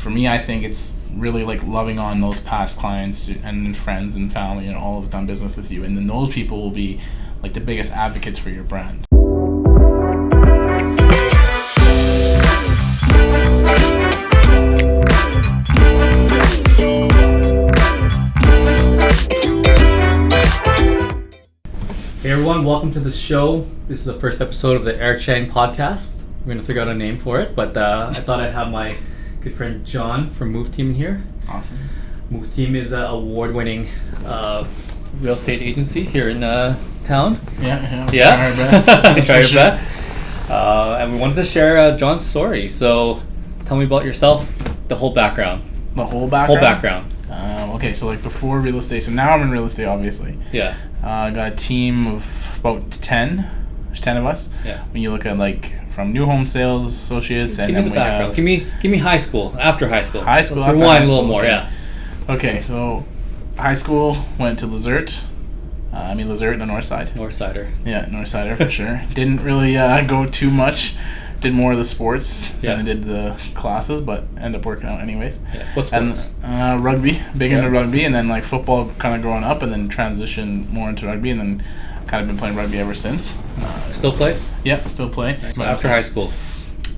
for me, I think it's really like loving on those past clients and friends and family and all have done business with you, and then those people will be like the biggest advocates for your brand. Hey everyone, welcome to the show. This is the first episode of the Eric Cheng podcast. We're going to figure out a name for it, but I thought I'd have my good friend John from Müve Team in here. Awesome. Müve Team is an award-winning real estate agency here in town. Yeah. Try our best. Try your sure. best. And we wanted to share John's story. So tell me about yourself, the whole background. The whole background? Whole background. Okay, so like before real estate, so now I'm in real estate, obviously. Yeah. I got a team of about 10. There's 10 of us. Yeah. When you look at like from new home sales associates, Give and me then the background. Give me high school, after high school. High school. Let's after rewind high a little school, more. okay. Yeah. Okay, so high school went to Lizert. Lizert, the north side. North Sider. Yeah, north sider for sure. Didn't really go too much. Did more of the sports than I did the classes, but ended up working out anyways. Yeah. What sports? And rugby, big into rugby, and then like football kind of growing up, and then transitioned more into rugby, and then kind of been playing rugby ever since. Still play? Yeah, still play. Nice. After high school?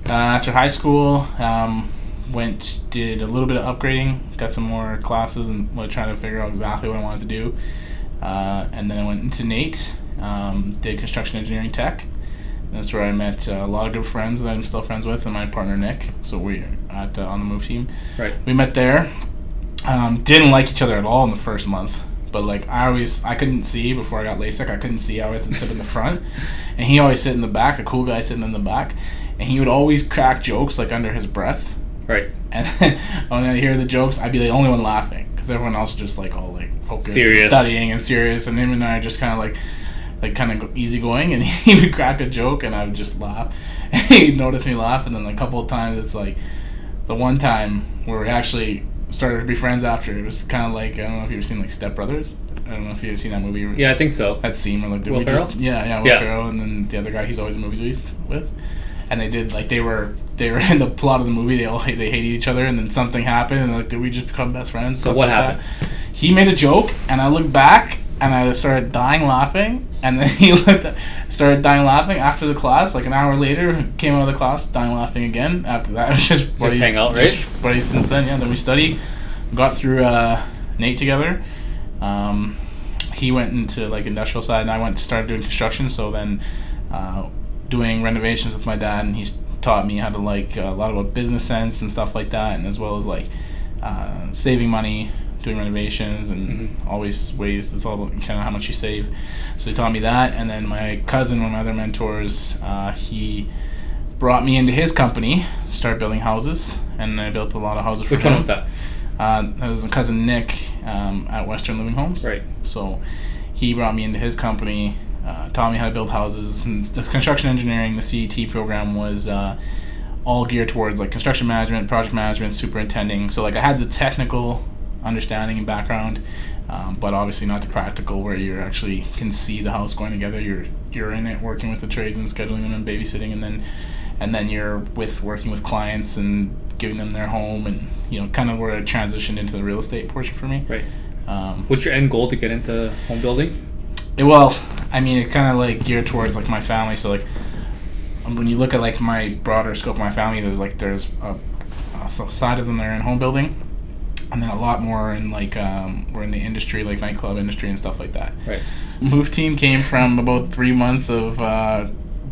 After high school, did a little bit of upgrading, got some more classes, and trying to figure out exactly what I wanted to do. And then I went into NAIT, did construction engineering tech. That's where I met a lot of good friends that I'm still friends with, and my partner Nick. So we at on the Müve team. Right. We met there. Didn't like each other at all in the first month, but like I couldn't see before I got LASIK. I couldn't see. I always had to sit in the front, and he always sit in the back. A cool guy sitting in the back, and he would always crack jokes like under his breath. Right. And then when I hear the jokes, I'd be the only one laughing because everyone else just like all like focused, serious, studying and serious, and him and I just kind of like kind of easygoing, and he would crack a joke and I would just laugh. And he'd notice me laugh, and then a couple of times it's like the one time where we actually started to be friends after. It was kind of like, I don't know if you've seen like Step Brothers. I don't know if you've seen that movie. Yeah, I think so. That scene where like Will Ferrell? Will Ferrell, and then the other guy he's always in movies with. And they did like they were in the plot of the movie. They hated each other, and then something happened, and like, did we just become best friends? So what happened? He made a joke, and I looked back, and I started dying laughing, and then he started dying laughing after the class. Like an hour later, came out of the class, dying laughing again. After that, it was just buddies, hang out, right? Just buddies since then. Yeah. Then we studied, got through NAIT together. He went into like industrial side, and I started doing construction. So then, doing renovations with my dad, and he's taught me how to like a lot about business sense and stuff like that, and as well as like saving money, doing renovations, and always ways. It's all about kind of how much you save. So he taught me that, and then my cousin, one of my other mentors, he brought me into his company, started building houses, and I built a lot of houses for him. Which one was that? That was my cousin Nick at Western Living Homes. Right. So he brought me into his company, taught me how to build houses, and the construction engineering, the CET program was all geared towards like construction management, project management, superintending. So like I had the technical understanding and background, but obviously not the practical where you actually can see the house going together. You're in it working with the trades and scheduling them and babysitting, and then you're working with clients and giving them their home, and kind of where I transitioned into the real estate portion for me. Right. What's your end goal to get into home building? It kind of like geared towards like my family. So like when you look at like my broader scope of my family, there's a side of them that are in home building, and then a lot more in like we're in the industry, like nightclub industry and stuff like that. Right. Müve team came from about 3 months of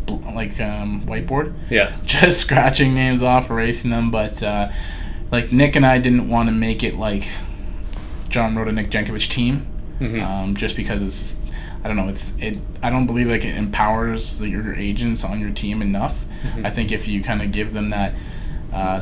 whiteboard. Yeah. Just scratching names off, erasing them, but like Nick and I didn't want to make it like John Rota, Nick Jankovic team, just because it's. I don't know. I don't believe like it empowers your agents on your team enough. I think if you kind of give them that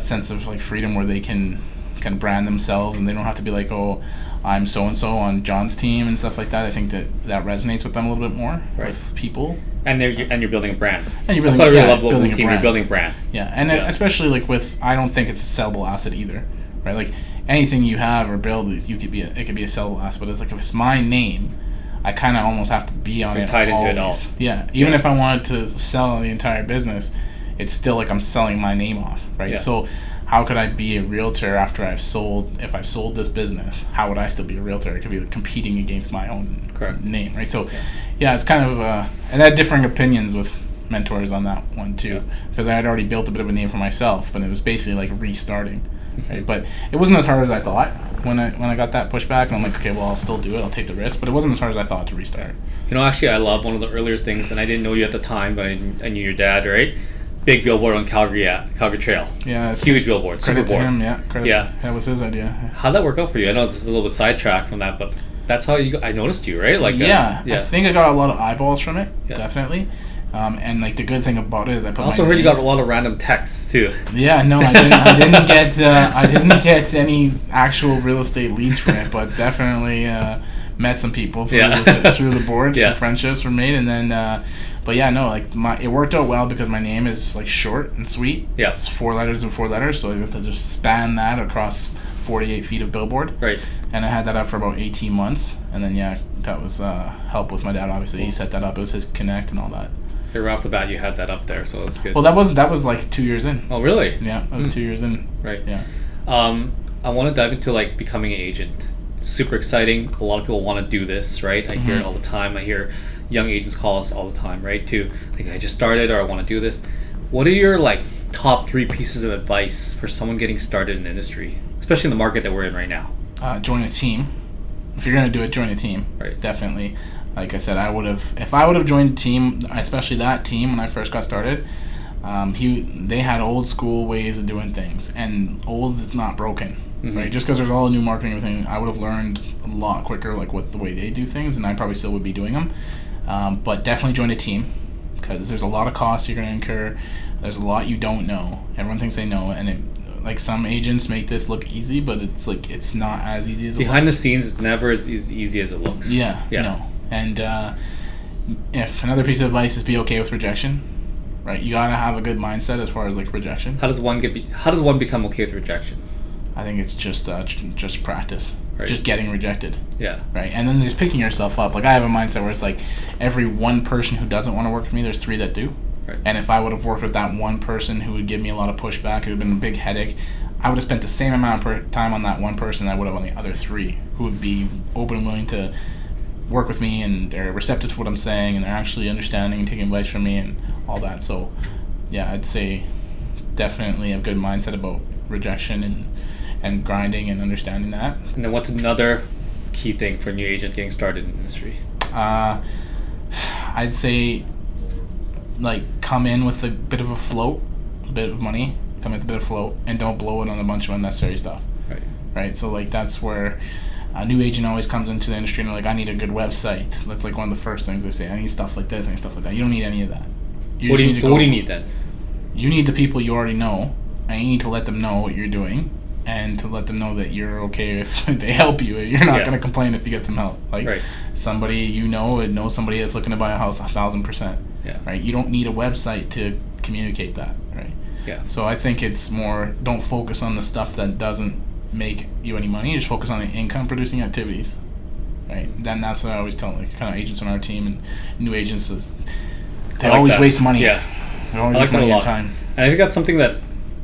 sense of like freedom where they can kind of brand themselves and they don't have to be like, oh, I'm so and so on John's team and stuff like that. I think that resonates with them a little bit more with people. And you're building a brand. And you're building, that's what I really love about Müve team. You're building a brand. Yeah, and especially like I don't think it's a sellable asset either, right? Like anything you have or build, it could be a sellable asset. But it's like if it's my name, I kind of almost have to be on it. Tied into it all. Yeah, even if I wanted to sell the entire business, it's still like I'm selling my name off, right? Yeah. So how could I be a realtor after if I've sold this business, how would I still be a realtor? It could be competing against my own name, right? So yeah, it's kind of and I had differing opinions with mentors on that one too, because I had already built a bit of a name for myself, but it was basically like restarting, right? But it wasn't as hard as I thought when I got that pushback, and I'm like, okay, well, I'll still do it, I'll take the risk, but it wasn't as hard as I thought to restart. Actually, I love one of the earlier things, and I didn't know you at the time, but I knew your dad, right? Big billboard on Calgary Trail. Yeah, it's huge billboard. Credit super to him, that was his idea. How'd that work out for you? I know this is a little bit sidetracked from that, but that's how I noticed you, right? Like, I think I got a lot of eyeballs from it, definitely. And like the good thing about it is I also heard you got a lot of random texts too. Yeah, no, I didn't get any actual real estate leads from it, but definitely met some people through the board. Some friendships were made, and then but yeah, no, like it worked out well because my name is like short and sweet. Yeah, it's 4 letters and 4 letters, so I got to just span that across 48 feet of billboard. Right. And I had that up for about 18 months, and then that was help with my dad. Obviously, he set that up. It was his connect and all that. Right off the bat, you had that up there, so that's good. Well, that was like 2 years in. Oh, really? Yeah, that was 2 years in. Right. Yeah. I want to dive into like becoming an agent. It's super exciting. A lot of people want to do this, right? I hear it all the time. I hear young agents call us all the time, right? To like, I just started, or I want to do this. What are your like top 3 pieces of advice for someone getting started in the industry, especially in the market that we're in right now? Join a team. If you're gonna do it, join a team. Right. Definitely. Like I said, if I would have joined a team, especially that team when I first got started, they had old school ways of doing things, and old is not broken, right? Just because there's all the new marketing and everything, I would have learned a lot quicker, like what the way they do things, and I probably still would be doing them. But definitely join a team, because there's a lot of costs you're going to incur. There's a lot you don't know. Everyone thinks they know, and like some agents make this look easy, but it's like it's not as easy as it looks. Behind the scenes, it's never as easy as it looks. Yeah. No. And if another piece of advice is be okay with rejection, right? You gotta have a good mindset as far as like rejection. How does one become okay with rejection? I think it's just practice, right. Just getting rejected. Yeah. Right, and then just picking yourself up. Like I have a mindset where it's like every one person who doesn't want to work with me, there's 3 that do. Right. And if I would have worked with that one person who would give me a lot of pushback, it would have been a big headache. I would have spent the same amount of time on that one person I would have on the other 3 who would be open and willing to work with me, and they're receptive to what I'm saying, and they're actually understanding and taking advice from me and all that. So yeah, I'd say definitely a good mindset about rejection and grinding and understanding that. And then what's another key thing for a new agent getting started in the industry? I'd say like come in with a bit of a float, a bit of money, come in with a bit of float, and don't blow it on a bunch of unnecessary stuff. Right. So like that's where a new agent always comes into the industry and they're like, I need a good website. That's like one of the first things they say. I need stuff like this, I need stuff like that. You don't need any of that. What do you need then? You need the people you already know, and you need to let them know what you're doing, and to let them know that you're okay if they help you. You're not going to complain if you get some help. Like somebody you know and know somebody that's looking to buy a house 1,000%. Yeah. Right. You don't need a website to communicate that. Right. Yeah. So I think it's more, don't focus on the stuff that doesn't make you any money. You just focus on the income producing activities, right? Then that's what I always tell like kind of agents on our team and new agents is they always waste money. Yeah, they always waste money and time. And I think that's something that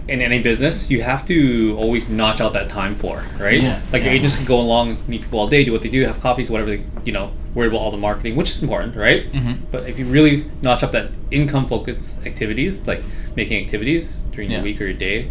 in any business you have to always notch out that time for, right? Like agents can go along, meet people all day, do what they do, have coffees, whatever they, worry about all the marketing, which is important, right? But if you really notch up that income focused activities, like making activities during your week or your day,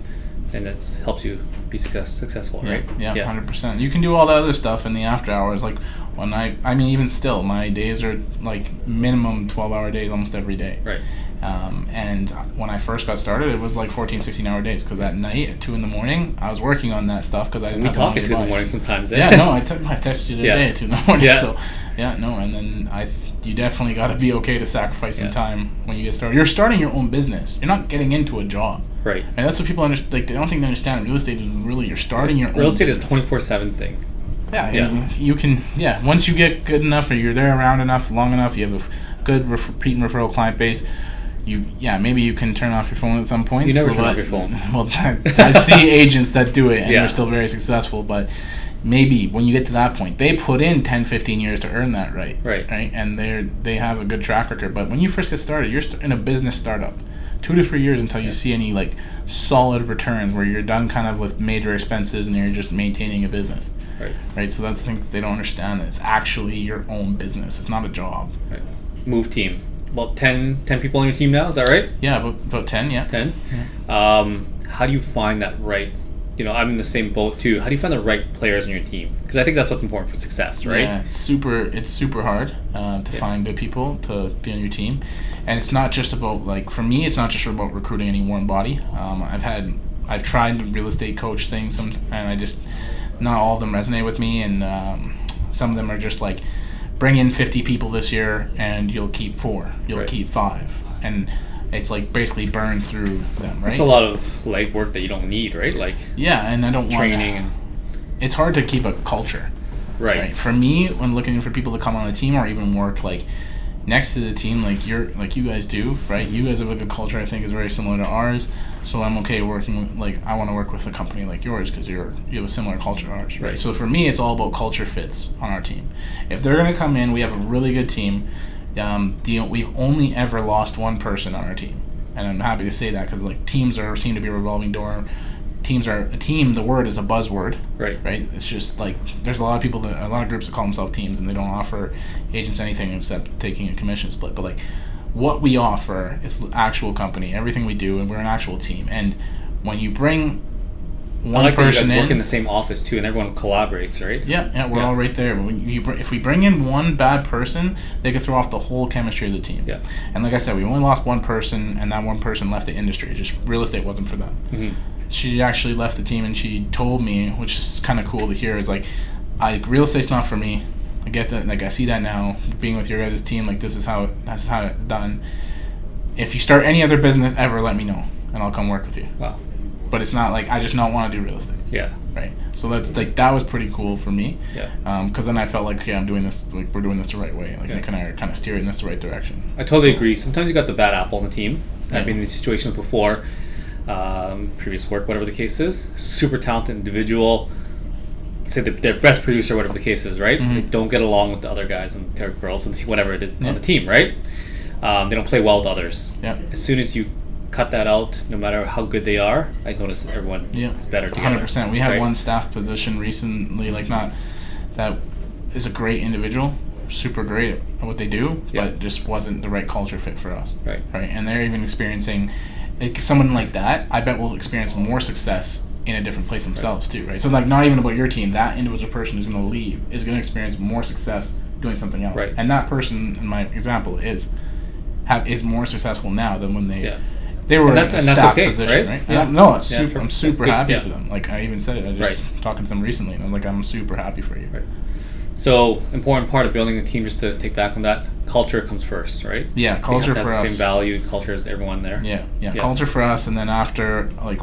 and that helps you be successful, right? Yeah, 100%. You can do all the other stuff in the after hours. Like when even still, my days are like minimum 12-hour days almost every day. Right. And when I first got started, it was like 14, 16-hour days because at night at 2 in, I was working on that stuff because I didn't have the money to buy. We talk at 2 in sometimes. Yeah, no, I texted you the other day at 2 in. Yeah. So, and then you definitely got to be okay to sacrifice some time when you get started. You're starting your own business. You're not getting into a job. Right. And that's what people understand. Like, they don't think they understand. Real estate is really, you're starting your own business. Real estate is a 24/7 thing. Yeah. You can, once you get good enough or you're there around enough, long enough, you have a good repeat and referral client base, maybe you can turn off your phone at some point. You never turn off your phone. Well, I see agents that do it and they're still very successful, but maybe when you get to that point, they put in 10, 15 years to earn that right? And they have a good track record. But when you first get started, you're in a business startup. 2 to 3 years until you see any like solid returns where you're done kind of with major expenses and you're just maintaining a business. Right. So that's the thing they don't understand, that it's actually your own business. It's not a job. Right. Move team. About 10 people on your team now, is that right? Yeah, about 10, yeah. 10? Yeah. How do you find that right? You know, I'm in the same boat too. How do you find the right players in your team? Because I think that's what's important for success, right? Yeah, it's super hard to find good people to be on your team. And it's not just about, like, for me, it's not just about recruiting any warm body. I've tried the real estate coach thing, and not all of them resonate with me, and some of them are just like, bring in 50 people this year and you'll keep 4, you'll keep 5, and it's like basically burn through them, right? That's a lot of legwork that you don't need, right? Like, yeah, and I don't training want it's hard to keep a culture, right? For me, when looking for people to come on the team or even work like next to the team, like you guys do, right? You guys have a good culture. I think is very similar to ours. So I'm okay working with, like, I want to work with a company like yours because you have a similar culture to ours, right? So for me, it's all about culture fits on our team. If they're going to come in, we have a really good team. We've only ever lost one person on our team, and I'm happy to say that because like teams seem to be a revolving door. A team. The word is a buzzword, right? It's just like there's a lot of groups that call themselves teams, and they don't offer agents anything except taking a commission split. But like, what we offer is actual company, everything we do, and we're an actual team. And when you bring one person that you guys in, work in the same office too, and everyone collaborates, right? Yeah, we're all right there. If we bring in one bad person, they could throw off the whole chemistry of the team. Yeah. And like I said, we only lost one person, and that one person left the industry. Just real estate wasn't for them. Mm-hmm. She actually left the team, and she told me, which is kind of cool to hear, is like, real estate's not for me. I get that. Like, I see that now. Being with your guys' team, like, that's how it's done. If you start any other business ever, let me know, and I'll come work with you. Wow. But it's not like I just don't want to do real estate. Yeah. Right. So that's like, that was pretty cool for me. Yeah. Because then I felt like, I'm doing this. Like, we're doing this the right way. Like, Nick and I are kind of steering this the right direction. I totally agree. Sometimes you got the bad apple on the team. I've been in these situations before. Previous work, whatever the case is, super talented individual, say their best producer, whatever the case is, right? Mm-hmm. They don't get along with the other guys and their girls and whatever it is on the team, right? They don't play well with others. Yeah. As soon as you cut that out, no matter how good they are, I notice that everyone is better together. 100%. We had one staff position recently, like, not that is a great individual, super great at what they do, but just wasn't the right culture fit for us. Right. And they're even experiencing. Like, someone like that, I bet will experience more success in a different place themselves too, right? So like, not even about your team, that individual person who's going to leave is going to experience more success doing something else. Right. And that person, in my example, is more successful now than when they were in a staff position, right? Yeah. I'm super happy for them. Like, I even said it. I just talking to them recently, and I'm like, I'm super happy for you. Right. So, important part of building a team, just to take back on that, culture comes first, right? Yeah, culture for us. Same value, culture as everyone there. Yeah, culture for us, and then after, like,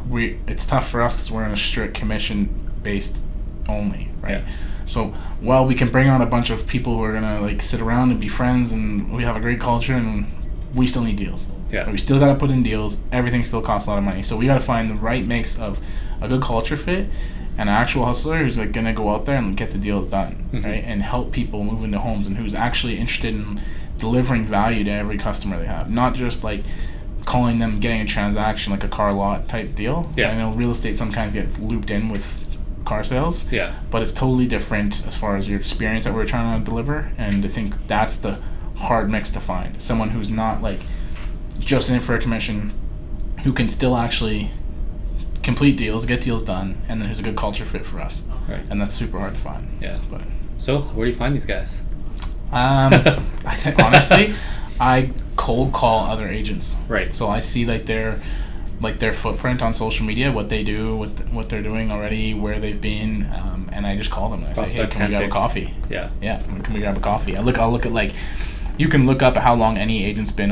it's tough for us because we're in a strict commission-based only, right? Yeah. So, while we can bring on a bunch of people who are gonna like sit around and be friends, and we have a great culture, and we still need deals. Yeah. We still gotta put in deals. Everything still costs a lot of money, so we gotta find the right mix of a good culture fit. An actual hustler who's like gonna go out there and get the deals done, right, and help people move into homes, and who's actually interested in delivering value to every customer they have, not just like calling them, getting a transaction like a car lot type deal. Yeah. I know real estate sometimes get looped in with car sales. Yeah. But it's totally different as far as your experience that we're trying to deliver, and I think that's the hard mix to find. Someone who's not like just in for a commission, who can still actually complete deals, get deals done, and then who's a good culture fit for us. Right. And that's super hard to find. Yeah. But so, where do you find these guys? I think honestly, I cold call other agents. Right. So I see like their footprint on social media, what they do, what they're doing already, where they've been, and I just call them and I say, hey, can we grab a coffee? Yeah. Yeah. Can we grab a coffee? I'll look at like. You can look up how long any agent's been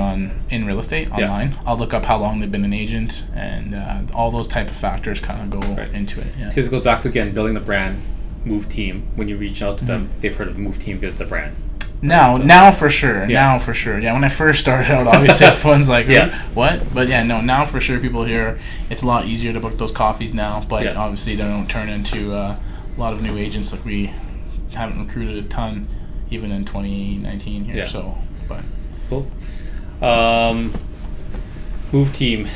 in real estate online. Yeah. I'll look up how long they've been an agent, and all those type of factors kind of go into it. Yeah. So this goes back to, again, building the brand, Move Team. When you reach out to them, they've heard of Move Team because it's a brand. Now for sure. Yeah. Now for sure. Yeah, when I first started out, obviously everyone's like, what? But yeah, no, now for sure people here, it's a lot easier to book those coffees now, but obviously they don't turn into a lot of new agents. Like, we haven't recruited a ton even in 2019 here, so, but. Cool. Move team.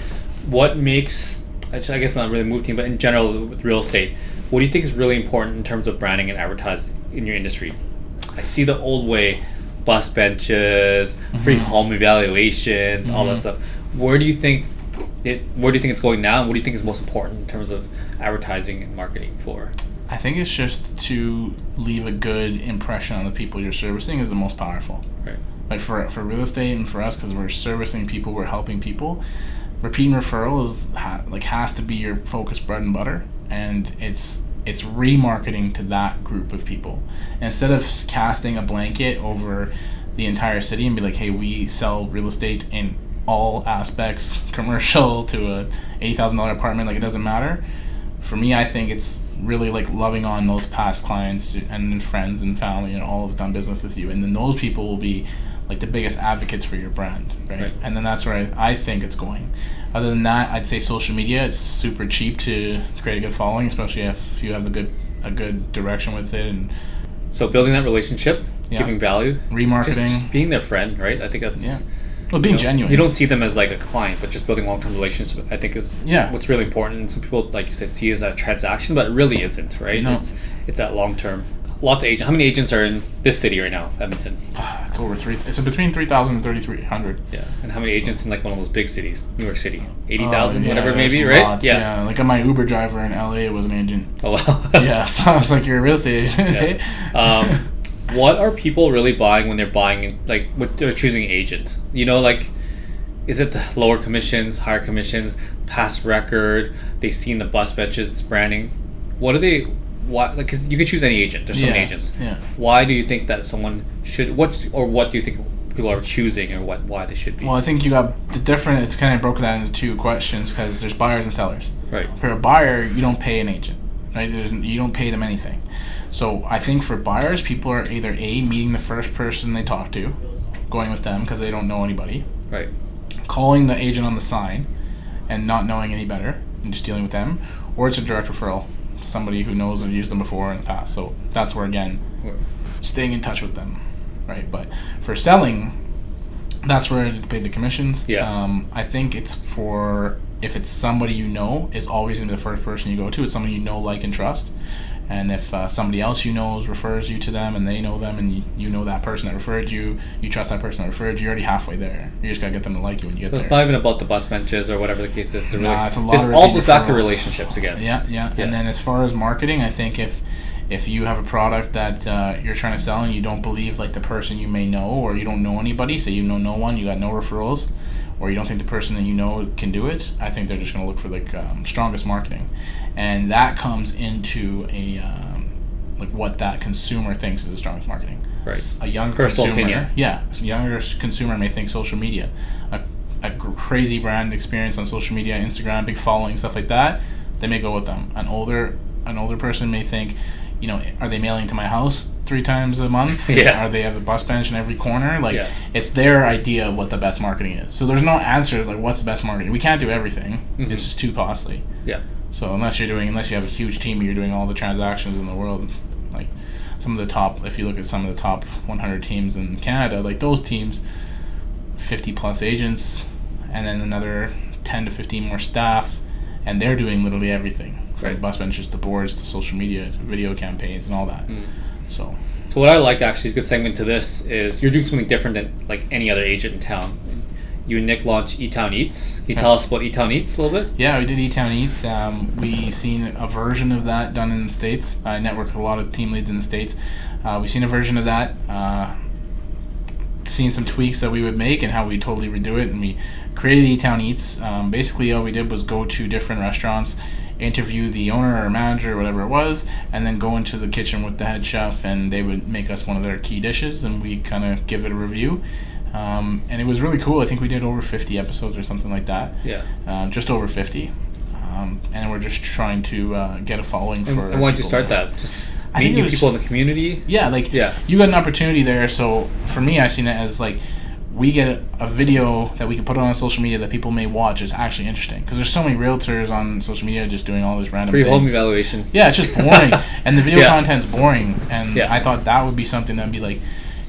What makes, I guess not really move team, but in general with real estate, what do you think is really important in terms of branding and advertising in your industry? I see the old way, bus benches, free home evaluations, all that stuff. Where do you think it's going now, and what do you think is most important in terms of advertising and marketing for? I think it's just to leave a good impression on the people you're servicing is the most powerful. Right. Like for real estate and for us, because we're servicing people, we're helping people. Repeat and referral has to be your focus, bread and butter, and it's remarketing to that group of people instead of casting a blanket over the entire city and be like, hey, we sell real estate in all aspects, commercial to a $80,000 apartment, like it doesn't matter. For me, I think it's really like loving on those past clients and friends and family and all have done business with you, and then those people will be like the biggest advocates for your brand, right? And then that's where I think it's going. Other than that, I'd say social media. It's super cheap to create a good following, especially if you have a good direction with it. And so building that relationship, giving value, remarketing, just being their friend, right? I think that's well, being genuine. You don't see them as like a client, but just building long-term relationships, I think, is what's really important. And some people, like you said, see it as a transaction, but it really isn't, right? No. It's that long-term. Lots of agents. How many agents are in this city right now, Edmonton? It's over It's between 3,000 and 3,300. Yeah, and how many agents in like one of those big cities, New York City? 80,000, whatever, maybe, right? Lots, yeah. Like my Uber driver in LA was an agent. Oh wow. Yeah, so I was like, you're a real estate agent. Yeah. What are people really buying when they're buying, like, what they're choosing an agent? You know, like, is it the lower commissions, higher commissions, past record? They've seen the bus benches, branding. What are they? Why? Like, cause you could choose any agent. There's so many agents. Yeah. Why do you think that someone should? What do you think people are choosing, or why they should be? Well, I think you got the different. It's kind of broken down into two questions because there's buyers and sellers. Right. For a buyer, you don't pay an agent, right? You don't pay them anything. So I think for buyers, people are either meeting the first person they talk to, going with them because they don't know anybody. Right. Calling the agent on the sign, and not knowing any better and just dealing with them, or it's a direct referral. Somebody who knows and used them before in the past. So that's where, again, staying in touch with them, right? But for selling, that's where you pay the commissions. Yeah. I think it's if it's somebody you know, is always going to be the first person you go to. It's someone you know, like, and trust. And if somebody else you know refers you to them and they know them and you know that person that referred you, you trust that person that referred you, you're already halfway there. You just got to get them to like you when you get there. So it's not even about the bus benches or whatever the case is. It's a lot. It all goes back to relationships again. Yeah. And then as far as marketing, I think if you have a product that you're trying to sell and you don't believe like the person you may know, or you don't know anybody, say you know no one, you got no referrals, or you don't think the person that you know can do it, I think they're just going to look for like strongest marketing. And that comes into like what that consumer thinks is the strongest marketing. Right. A young personal consumer, opinion. Yeah, a younger consumer may think social media, a crazy brand experience on social media, Instagram, big following, stuff like that. They may go with them. An older person may think, you know, are they mailing to my house 3 times a month? Yeah. Are they have a bus bench in every corner? Like, it's their idea of what the best marketing is. So there's no answers like what's the best marketing. We can't do everything. Mm-hmm. It's just too costly. Yeah. So unless you have a huge team, you're doing all the transactions in the world. Like some of the top, if you look at some of the top 100 teams in Canada, like those teams, 50 plus agents, and then another 10 to 15 more staff, and they're doing literally everything. From bus benches to boards to social media to video campaigns and all that. So what I like, actually, is a good segment to this is you're doing something different than like any other agent in town. You and Nick launched ETown Eats. Can you tell us about ETown Eats a little bit? Yeah, we did ETown Eats. We seen a version of that done in the States. I network with a lot of team leads in the States. We've seen a version of that. Seen some tweaks that we would make and how we totally redo it. And we created ETown Eats. Basically, all we did was go to different restaurants, interview the owner or manager or whatever it was, and then go into the kitchen with the head chef, and they would make us one of their key dishes, and we kind of give it a review. And it was really cool. I think we did over 50 episodes or something like that. Yeah. Just over 50. And we're just trying to get a following for. And why did you start that? Just meet new people in the community? Yeah, you got an opportunity there. So for me, I seen it as like, we get a video that we can put on social media that people may watch is actually interesting, because there's so many realtors on social media just doing all this random free things. Home evaluation. Yeah, it's just boring, and the video content's boring. And I thought that would be something that'd be like,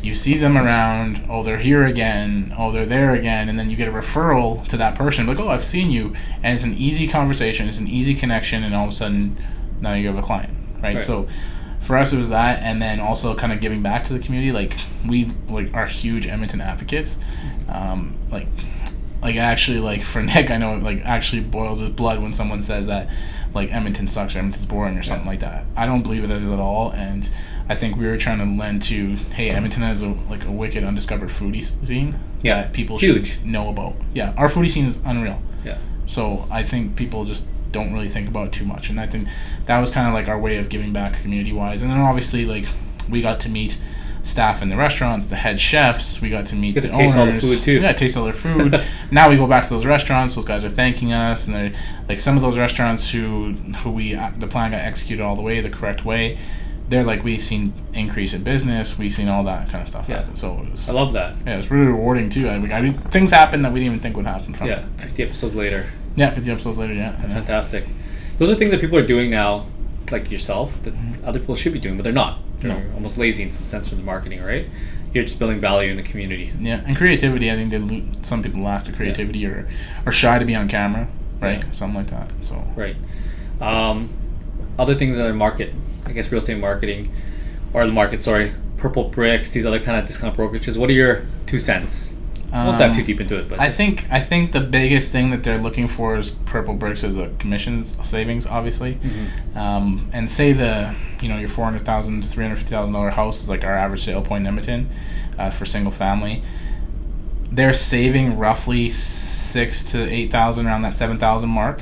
you see them around, oh, they're here again, oh, they're there again, and then you get a referral to that person, like, oh, I've seen you, and it's an easy conversation, it's an easy connection, and all of a sudden, now you have a client, right? So for us, it was that, and then also kind of giving back to the community. Like, we are huge Edmonton advocates. Like actually, like for Nick, I know it like actually boils his blood when someone says that like Edmonton sucks or Edmonton's boring or something like that. I don't believe it is at all, and I think we were trying to lend to, hey, Edmonton has a wicked undiscovered foodie scene that people should know about. Yeah, our foodie scene is unreal. Yeah. So I think people just don't really think about it too much, and I think that was kind of like our way of giving back community wise. And then obviously, like, we got to meet staff in the restaurants, the head chefs. We got to meet the owners. Taste all the food too. Yeah, taste all their food. Now we go back to those restaurants. Those guys are thanking us, and they're like, some of those restaurants who the plan got executed all the way the correct way. They're like, we've seen increase in business. We've seen all that kind of stuff happen. So I love that. Yeah, it's really rewarding too. I mean, things happen that we didn't even think would happen from it. 50 episodes later. Yeah, 50 episodes later. Yeah, that's fantastic. Those are things that people are doing now, like yourself, that other people should be doing, but they're not. They're almost lazy in some sense from the marketing, right? You're just building value in the community. Yeah, and creativity. I think some people lack the creativity or are shy to be on camera, right? Yeah. Something like that. So other things that are market, I guess real estate marketing, or the market, Purple Bricks, these other kind of discount brokerages. What are your 2 cents? I won't dive too deep into it, but I think the biggest thing that they're looking for is Purple Bricks is a commissions savings, obviously. Mm-hmm. And say your $400,000 to $350,000 house is like our average sale point in Edmonton for single family. They're saving roughly $6,000 to $8,000, around that $7,000 mark,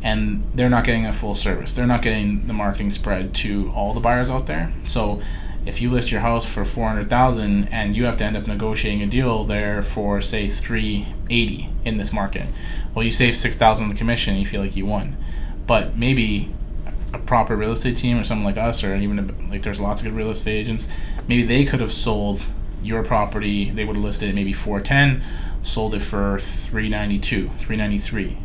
and they're not getting a full service. They're not getting the marketing spread to all the buyers out there. So if you list your house for $400,000 and you have to end up negotiating a deal there for say $380,000 in this market, well, you save $6,000 on the commission and you feel like you won. But maybe a proper real estate team or someone like us, or even like there's lots of good real estate agents, maybe they could have sold your property. They would have listed it maybe $410,000, sold it for $392,000, $393,000.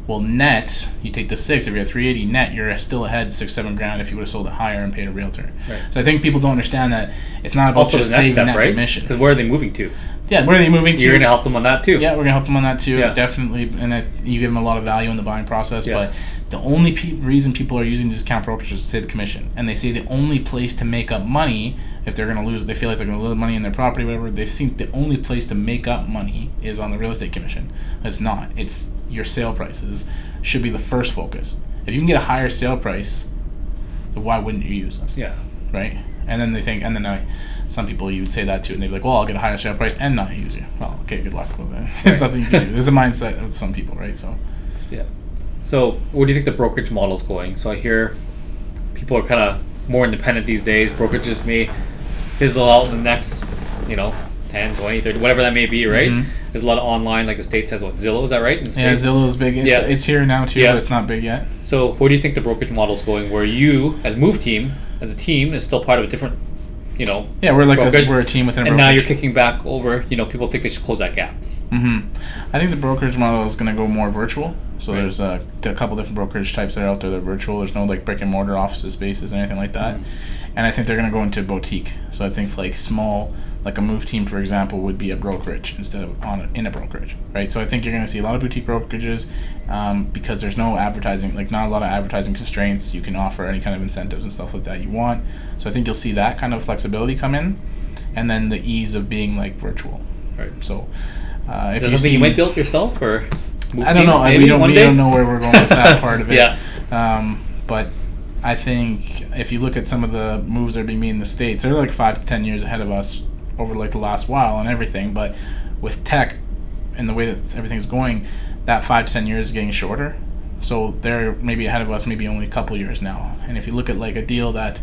Well, net, you take the 6, if you're at $380,000 net, you're still ahead $6-7 if you would have sold it higher and paid a realtor. Right. So I think people don't understand that it's not about also just saving that commission. Because where are they moving to? Yeah, where are they moving to? You're going to help them on that too. Yeah, we're going to help them on that too, definitely. And you give them a lot of value in the buying process. Yeah. But the only reason people are using discount brokerages is to save the commission. And they say the only place to make up money, if they're going to lose, they feel like they're going to lose money in their property, whatever, they've seen the only place to make up money is on the real estate commission. It's not. It's your sale prices should be the first focus. If you can get a higher sale price, then why wouldn't you use us? Yeah. Right? And then they think, some people you would say that too, and they'd be like, well, I'll get a higher sale price and not use you. Well, okay, good luck with it. There's nothing you can do. There's a mindset of some people, right? So, yeah. So, where do you think the brokerage model is going? So, I hear people are kind of more independent these days. Brokerages may fizzle out in the next, 10, 20, 30, whatever that may be, right? Mm-hmm. There's a lot of online, like the States has Zillow, is that right? Yeah, Zillow's big. It's here now too, but it's not big yet. So, where do you think the brokerage model is going? Where you, as a team, is still part of a different, we're like we're a team within a brokerage. And now you're kicking back over, people think they should close that gap. Mm-hmm. I think the brokerage model is going to go more virtual. So there's a couple different brokerage types that are out there that are virtual. There's no like brick and mortar offices, spaces, or anything like that. Mm-hmm. And I think they're going to go into boutique. So I think like small, like a move team, for example, would be a brokerage instead of in a brokerage, right? So I think you're going to see a lot of boutique brokerages because there's no advertising, like not a lot of advertising constraints. You can offer any kind of incentives and stuff like that you want. So I think you'll see that kind of flexibility come in, and then the ease of being like virtual, right? So is that something you might build yourself, or I don't know. We don't know where we're going with that part of it. Yeah. But I think if you look at some of the moves that are being made in the States, they're like 5 to 10 years ahead of us over like the last while and everything. But with tech and the way that everything's going, that 5 to 10 years is getting shorter. So they're maybe ahead of us, maybe only a couple years now. And if you look at like a deal that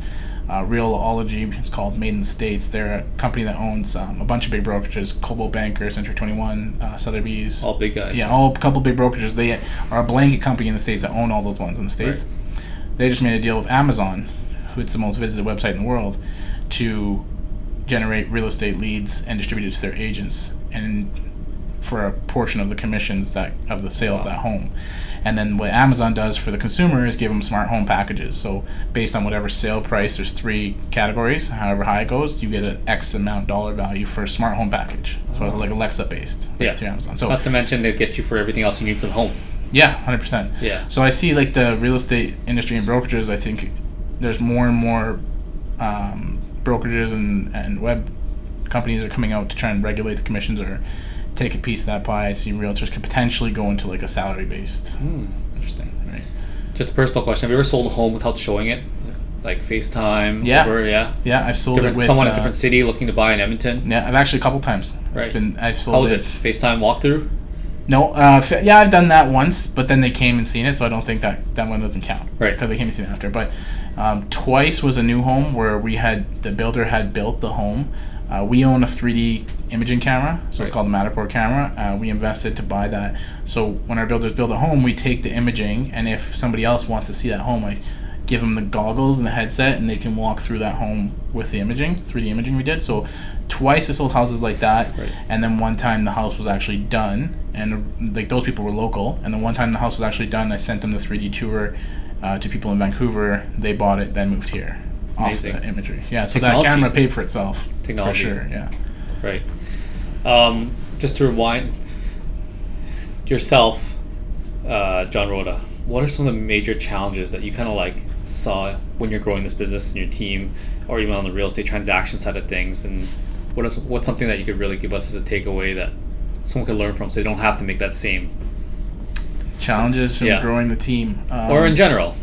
Realology, it's called, made in the States. They're a company that owns a bunch of big brokerages: Coldwell Banker, Century 21, Sotheby's. All big guys. Yeah, all a couple big brokerages. They are a blanket company in the States that own all those ones in the States. Right. They just made a deal with Amazon, who's the most visited website in the world, to generate real estate leads and distribute it to their agents. And for a portion of the commissions of the sale of that home. And then what Amazon does for the consumer is give them smart home packages. So based on whatever sale price, there's 3 categories. However high it goes, you get an X amount dollar value for a smart home package. So like Alexa based. Through Amazon. So not to mention they get you for everything else you need for the home. Yeah, 100%. Yeah. So I see like the real estate industry and brokerages. I think there's more and more brokerages and web companies are coming out to try and regulate the commissions or take a piece of that pie. I see realtors could potentially go into like a salary based. Interesting. Right. Just a personal question: have you ever sold a home without showing it, like FaceTime? Yeah. Yeah, I've sold it with someone in a different city looking to buy in Edmonton. Yeah, I've actually a couple times. Right. I've sold. How was it? FaceTime walkthrough? No, I've done that once, but then they came and seen it, so I don't think that one doesn't count. Right. Because they came and seen it after. But twice was a new home where the builder had built the home. We own a 3D imaging camera, so it's called the Matterport camera. We invested to buy that. So when our builders build a home, we take the imaging, and if somebody else wants to see that home, I give them the goggles and the headset, and they can walk through that home with the 3D imaging we did. So twice I sold houses like that, and then one time the house was actually done, and like those people were local, and then one time the house was actually done, I sent them the 3D tour to people in Vancouver. They bought it, then moved here. Amazing. Off the imagery. Yeah, so Technology. that camera paid for itself. Technology. For sure, yeah. Right. Just to rewind, yourself, John Rota, what are some of the major challenges that you kind of like saw when you're growing this business and your team, or even on the real estate transaction side of things, and what's something that you could really give us as a takeaway that someone could learn from, so they don't have to make that same challenges in growing the team, or in general?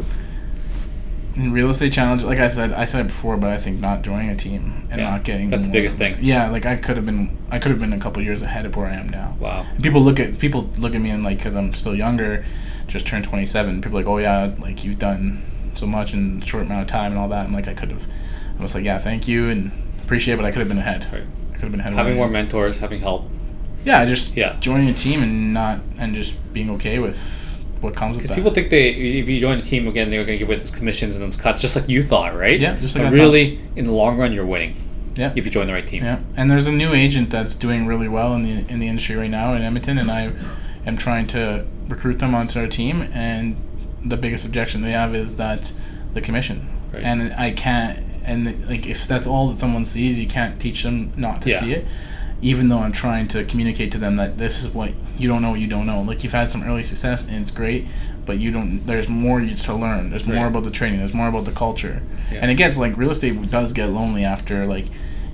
In real estate challenge, like I said it before, but I think not joining a team and not getting that's the biggest thing. Yeah, like I could have been a couple years ahead of where I am now. Wow. And people look at me and like, because I'm still younger, just turned 27. People are like, oh yeah, like you've done so much in a short amount of time and all that. I'm like, I was like, yeah, thank you and appreciate it, but I could have been ahead. Right. I could have been ahead. Having more mentors, having help. Yeah, just joining a team and just being okay with what comes with that. People think if you join the team again, they're going to give away those commissions and those cuts, just like you thought, right? Yeah, just like but really, in the long run, you're winning. Yeah. If you join the right team. Yeah, and there's a new agent that's doing really well in the industry right now in Edmonton, and I am trying to recruit them onto our team. And the biggest objection they have is that the commission, and I can't. And like, if that's all that someone sees, you can't teach them not to see it. Even though I'm trying to communicate to them that this is what you don't know, like you've had some early success and it's great, but there's more to learn. There's more about the training. There's more about the culture. Yeah. And it gets like real estate does get lonely after like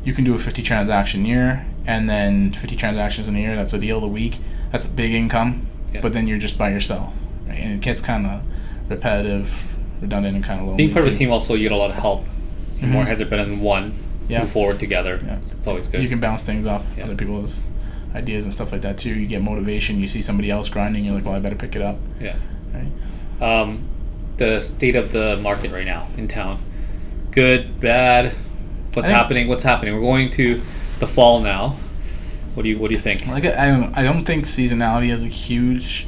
you can do a 50 transaction year, and then 50 transactions in a year, that's a deal a week. That's a big income, but then you're just by yourself, right? And it gets kind of repetitive, redundant, and kind of lonely. Being part of a team also, you get a lot of help. And more heads are better than one. Move forward together. Yeah. It's always good. You can bounce things off other people's ideas and stuff like that too. You get motivation. You see somebody else grinding, you're like, well, I better pick it up. Yeah. Right. The state of the market right now in town. Good, bad. What's happening? We're going to the fall now. What do you think? Like I don't think seasonality is a huge.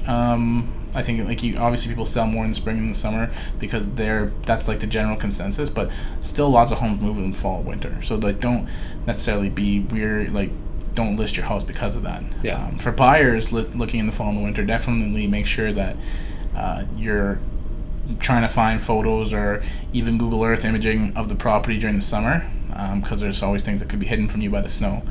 I think like obviously people sell more in the spring and the summer because that's like the general consensus, but still lots of homes move in fall, winter. So like don't necessarily be weird. Like don't list your house because of that. Yeah. For buyers looking in the fall and the winter, definitely make sure that you're trying to find photos or even Google Earth imaging of the property during the summer, because there's always things that could be hidden from you by the snow.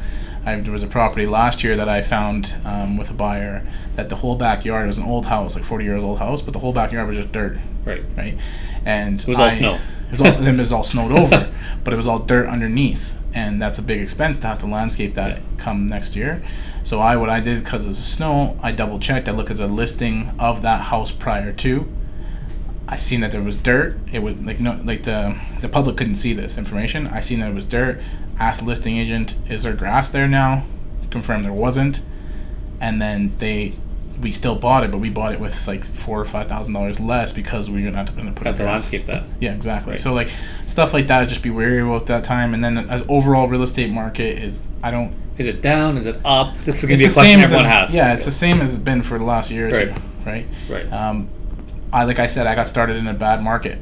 There was a property last year that I found with a buyer that the whole backyard was an old house, like 40-year-old house, but the whole backyard was just dirt. Right. And it was all snow. It was all snowed over, but it was all dirt underneath, and that's a big expense to have to landscape that come next year. So what I did, because of the snow, I double checked. I looked at the listing of that house prior to. I seen that there was dirt. It was the public couldn't see this information. I seen that it was dirt. Asked the listing agent, "Is there grass there now?" Confirmed there wasn't. And then we still bought it, but we bought it with like $4,000 or $5,000 less because we were not going to put have to landscape that. Yeah, exactly. Right. So like stuff like that, just be wary about that time. And then as overall real estate market is it down? Is it up? This is going to be a question everyone has. Yeah, it's the same as it's been for the last year or two. Right. Like I said, I got started in a bad market,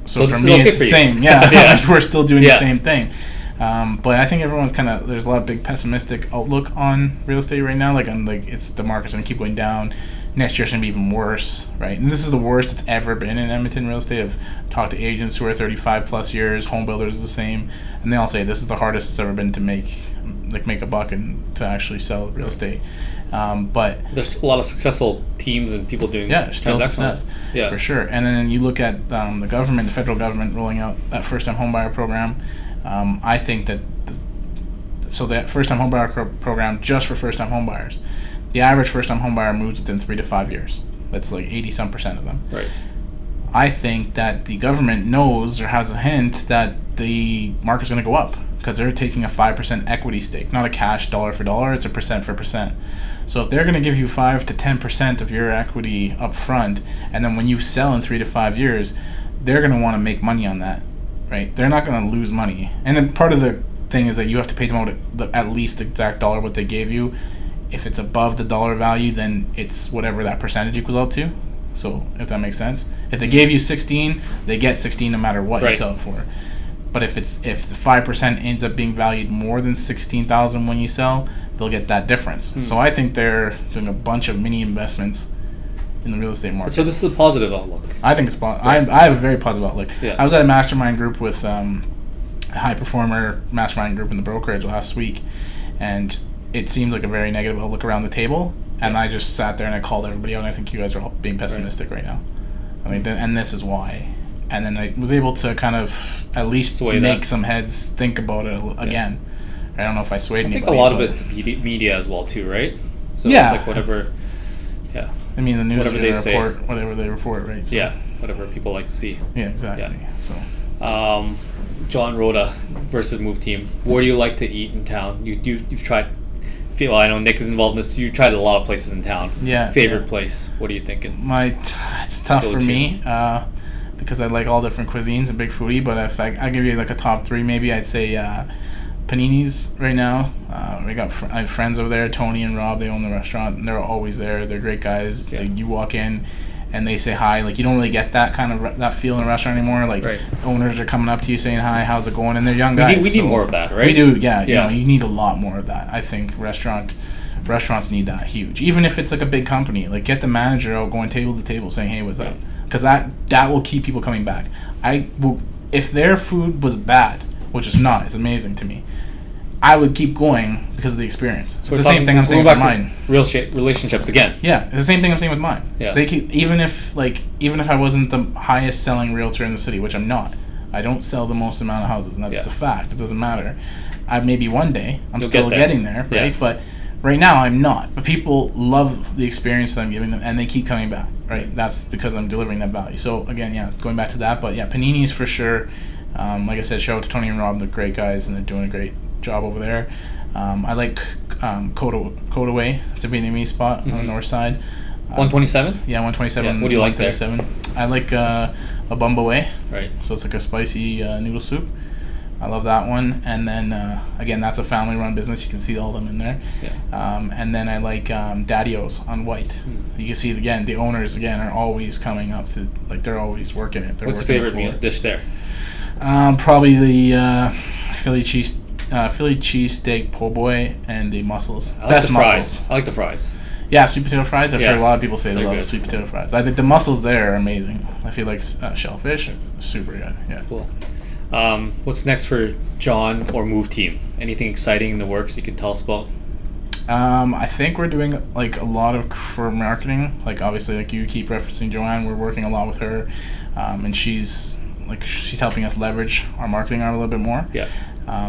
so for me it's the same. Yeah, we're still doing the same thing. But I think everyone's there's a lot of big pessimistic outlook on real estate right now. It's the market's gonna keep going down. Next year's gonna be even worse, right? And this is the worst it's ever been in Edmonton real estate. I've talked to agents who are 35 plus years, home builders the same, and they all say this is the hardest it's ever been to make a buck and to actually sell real estate. But there's still a lot of successful teams and people doing still success, for sure. And then you look at the federal government rolling out that first-time homebuyer program. I think that that first-time homebuyer program just for first-time homebuyers, the average first-time homebuyer moves within 3 to 5 years. That's like 80-some% of them. Right. I think that the government knows or has a hint that the market's going to go up because they're taking a 5% equity stake, not a cash dollar for dollar. It's a percent for percent. So if they're going to give you 5 to 10% of your equity up front, and then when you sell in 3 to 5 years, they're going to want to make money on that, right? They're not going to lose money. And then part of the thing is that you have to pay them out at least the exact dollar what they gave you. If it's above the dollar value, then it's whatever that percentage equals out to. So if that makes sense, if they gave you 16, they get 16 no matter what you sell it for. But if the 5% ends up being valued more than $16,000 when you sell, they'll get that difference. So I think they're doing a bunch of mini investments in the real estate market. So this is a positive outlook. I think it's positive. I have a very positive outlook. Yeah. I was at a mastermind group with a high performer mastermind group in the brokerage last week, and it seemed like a very negative outlook around the table. And I just sat there and I called everybody out, and I think you guys are all being pessimistic right now. I mean, and this is why. And then I was able to kind of at least make some heads think about it again. I don't know if I swayed anybody. I think a lot of it's media as well too, right? So it's like whatever. Yeah. I mean, the news whatever they report, say. Whatever they report, right? So, whatever people like to see. Yeah, exactly. Yeah. So, John Rota versus Move Team. Where do you like to eat in town? You've tried. Well, I know Nick is involved in this. You tried a lot of places in town. Yeah. Favorite place? What are you thinking? It's tough for me because I like all different cuisines and big foodie. But if I give you like a top 3, maybe I'd say Panini's right now. I have friends over there, Tony and Rob. They own the restaurant. And they're always there. They're great guys. Yeah. You walk in and they say hi. Like, you don't really get that kind of that feel in a restaurant anymore. Like, owners are coming up to you saying hi, how's it going? And they're young guys. We need more of that, right? We do, yeah. You need a lot more of that. I think restaurants need that huge. Even if it's like a big company, like get the manager out going table to table saying, hey, what's up? Because that will keep people coming back. If their food was bad, which it's not, it's amazing to me, I would keep going because of the experience. So it's the same thing I'm saying with mine. Real estate relationships again. Yeah, it's the same thing I'm saying with mine. Yeah. They keep, even if I wasn't the highest selling realtor in the city, which I'm not. I don't sell the most amount of houses, and that's the fact. It doesn't matter. Maybe one day I'm still getting there, right? Yeah. But right now I'm not. But people love the experience that I'm giving them, and they keep coming back, right? That's because I'm delivering that value. So again, going back to that, but Panini's for sure. Like I said, shout out to Tony and Rob, they're great guys, and they're doing a great job over there. I like Kodaway. It's a Vietnamese spot on the north side. 127? Yeah, 127. Yeah, what do you like there? I like a Bumbaway. Right. So it's like a spicy noodle soup. I love that one. And then, again, that's a family-run business. You can see all of them in there. Yeah. And then I like Daddy-O's on White. You can see, again, the owners, are always coming up to, they're always working it. What's your favorite dish there? Probably the Philly cheesesteak po' boy and the mussels. I like the fries. I like the fries. Yeah, sweet potato fries. I've heard a lot of people say they love sweet potato fries. I think the mussels there are amazing. I feel like shellfish, super good. Yeah. Cool. What's next for John or Move Team? Anything exciting in the works you can tell us about? I think we're doing a lot for marketing. Obviously, you keep referencing Joanne. We're working a lot with her, and she's helping us leverage our marketing arm a little bit more. Yeah.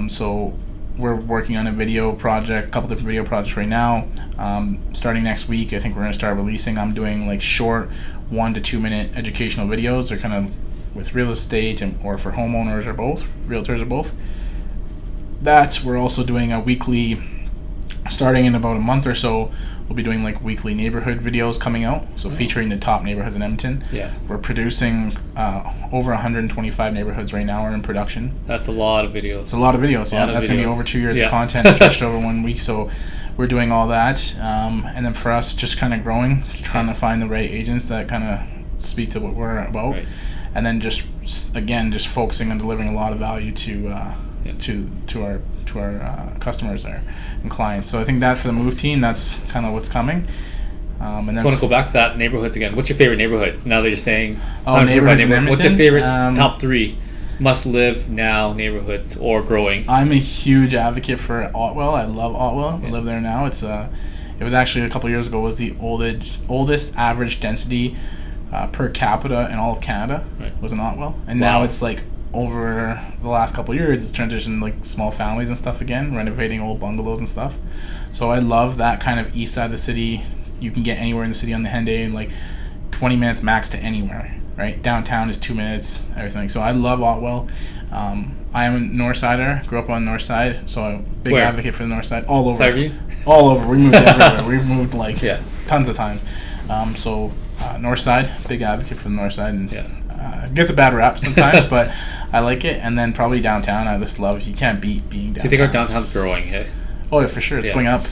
So we're working on a couple different video projects right now. Starting next week, I think we're going to start releasing. I'm doing short 1 to 2 minute educational videos. They're kind of with real estate or for homeowners or both, realtors or both. We're also doing a weekly, starting in about a month or so, we'll be doing weekly neighborhood videos coming out, so featuring the top neighborhoods in Edmonton. Yeah. We're producing over 125 neighborhoods right now are in production. That's a lot of videos. It's a lot of videos, That's going to be over 2 years of content stretched over 1 week, so we're doing all that. And then for us, just kind of growing, just trying to find the right agents that kind of speak to what we're about. Right. And then just focusing on delivering a lot of value to to our customers there and clients. So I think that for the move team, that's kind of what's coming. And then I want to go back to that neighborhoods again. What's your favorite neighborhood? Now that you're saying neighborhoods in Edmonton? What's your favorite top 3 must live now neighborhoods or growing? I'm a huge advocate for Otwell. I love Otwell. I live there now. It was actually a couple of years ago was the oldest average density per capita in all of Canada was in Otwell, and now it's like over the last couple of years it's transitioned like small families and stuff again, renovating old bungalows and stuff. So I love that kind of east side of the city. You can get anywhere in the city on the Henday in like 20 minutes max to anywhere. Right, downtown is 2 minutes, everything. So I love Otwell. I am a North Sider, grew up on the North Side, so I'm a big advocate for the North Side. All over. Fairview? All over. We moved everywhere. We moved like tons of times. So North Side, big advocate for the North Side, and it gets a bad rap sometimes, but I like it. And then probably downtown, I just love. You can't beat being downtown. Do you think our downtown's growing? Hey? Oh yeah, for sure. It's going up.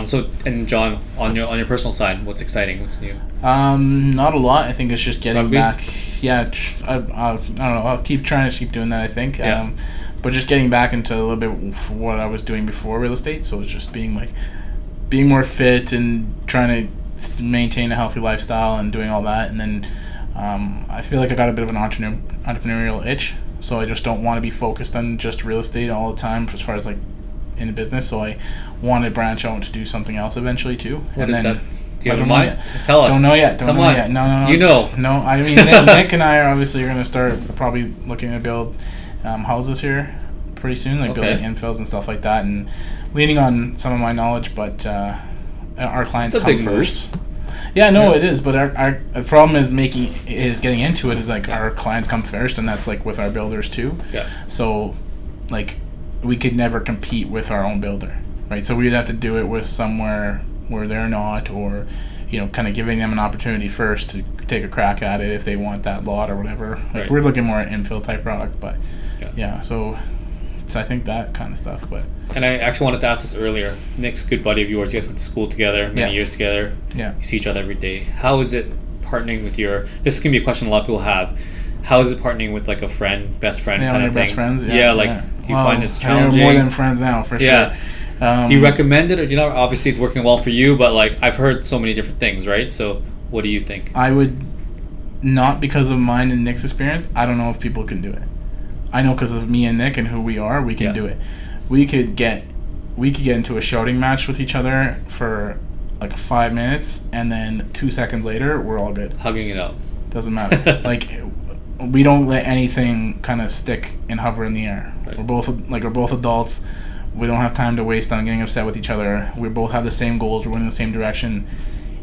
So, and John, on your personal side, what's exciting? What's new? Not a lot. I think it's just getting Rugby? back. Yeah, I don't know. I'll keep trying to keep doing that. I think. Yeah. But just getting back into a little bit of what I was doing before real estate. So it's just being more fit and trying to maintain a healthy lifestyle and doing all that. And then I feel like I got a bit of an entrepreneurial itch. So I just don't want to be focused on just real estate all the time as far as like in a business. So I want to branch out to do something else eventually too. What and is then, that? Do you have a mind? Tell us. Don't know yet. Don't know yet. No. You know. No, I mean, Nick and I are obviously going to start probably looking to build houses here pretty soon, like building infills and stuff like that, and leaning on some of my knowledge, but our clients come first. Yeah, no, it is, but our problem is getting into it is like our clients come first, and that's like with our builders too. Yeah. So, like, we could never compete with our own builder, right? So we'd have to do it with somewhere where they're not, or kind of giving them an opportunity first to take a crack at it if they want that lot or whatever. Like we're looking more at infill type product, but so I think that kind of stuff. But and I actually wanted to ask this earlier. Nick's a good buddy of yours. You guys went to school together, many years together. Yeah, you see each other every day. How is it partnering with this is gonna be a question a lot of people have. How is it partnering with like a friend, best friend kind of thing? Best friends. Do you find it's challenging? More than friends now, for sure. Do you recommend it, or obviously it's working well for you, but like I've heard so many different things, right? So what do you think? I would not, because of mine and Nick's experience. I don't know if people can do it. I know because of me and Nick and who we are, we can do it. We could get into a shouting match with each other for like 5 minutes, and then 2 seconds later we're all good. Hugging it out. Doesn't matter. Like, we don't let anything kind of stick and hover in the air. Right. We're both adults. We don't have time to waste on getting upset with each other. We both have the same goals. We're going in the same direction.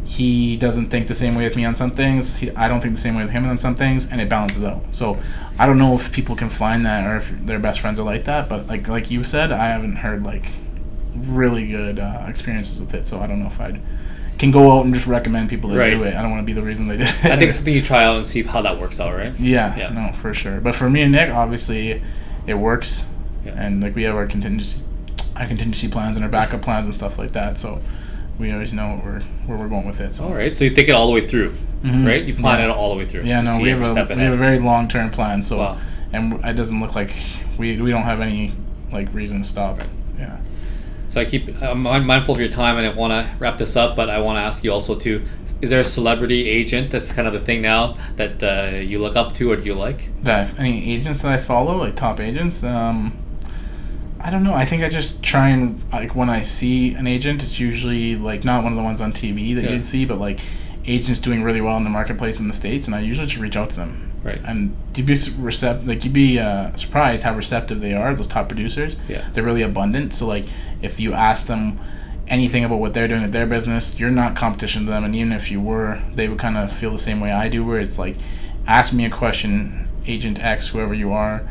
He doesn't think the same way with me on some things. I don't think the same way with him on some things, and it balances out. So I don't know if people can find that, or if their best friends are like that. But like you said, I haven't heard like really good experiences with it. So I don't know if I can go out and just recommend people to do it. I don't want to be the reason they did it. I think it's something you try out and see how that works out, right? Yeah. No, for sure. But for me and Nick, obviously, it works. Yeah. And like we have our contingency plans and our backup plans and stuff like that. So we always know where we're going with it. So. All right. So you think it all the way through, right? You plan it all the way through. Yeah. No, we have a very long term plan. So and it doesn't look like we don't have any like reason to stop. Right. Yeah. So I'm mindful of your time, and I want to wrap this up, but I want to ask you also too, is there a celebrity agent that's kind of the thing now that you look up to or do you like? Any agents that I follow, like top agents? I don't know. I think I just try and, like, when I see an agent, it's usually like not one of the ones on TV that you'd see, but like agents doing really well in the marketplace in the States, and I usually just reach out to them. Right. And you'd be surprised how receptive they are, those top producers. Yeah. They're really abundant. So like if you ask them anything about what they're doing at their business, you're not competition to them, and even if you were, they would kind of feel the same way I do, where it's like, ask me a question, Agent X, whoever you are.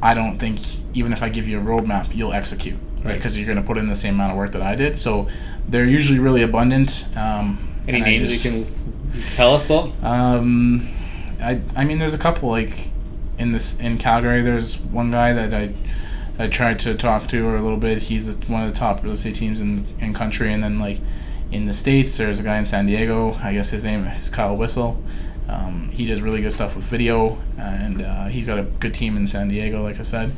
I don't think, even if I give you a roadmap, you'll execute, right? Because you're going to put in the same amount of work that I did. So they're usually really abundant. Any names you can tell us about? I mean, there's a couple, like in Calgary. There's one guy that I tried to talk to a little bit. He's one of the top real estate teams in country. And then like in the States, there's a guy in San Diego. I guess his name is Kyle Whistle. He does really good stuff with video, and he's got a good team in San Diego, like I said.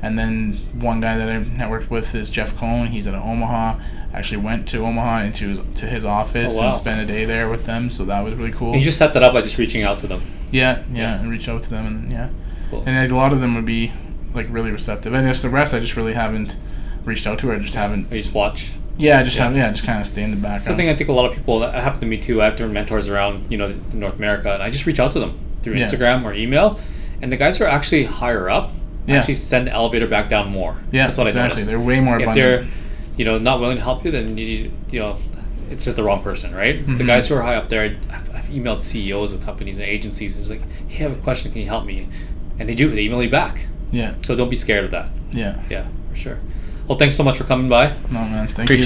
And then one guy that I networked with is Jeff Cohn. He's out of Omaha. I actually went to Omaha and to his office and spent a day there with them, so that was really cool. And you just set that up by just reaching out to them. Yeah, and reach out to them, and cool. And a lot of them would be like really receptive. And just the rest, I just really haven't reached out to, or just haven't. Or you just watch. Yeah, just kind of stay in the background. Something I think a lot of people, that happened to me too. I have different mentors around, North America, and I just reach out to them through Instagram or email, and the guys who are actually higher up actually send the elevator back down more. Yeah, that's what I noticed. They're way more abundant. If they're, not willing to help you, then it's just the wrong person, right? Mm-hmm. The guys who are high up there, I've emailed CEOs of companies and agencies, and it's like, hey, I have a question, can you help me? And they do. They email you back. Yeah. So don't be scared of that. Yeah. Yeah, for sure. Well, thanks so much for coming by. No, man. Thank you. Appreciate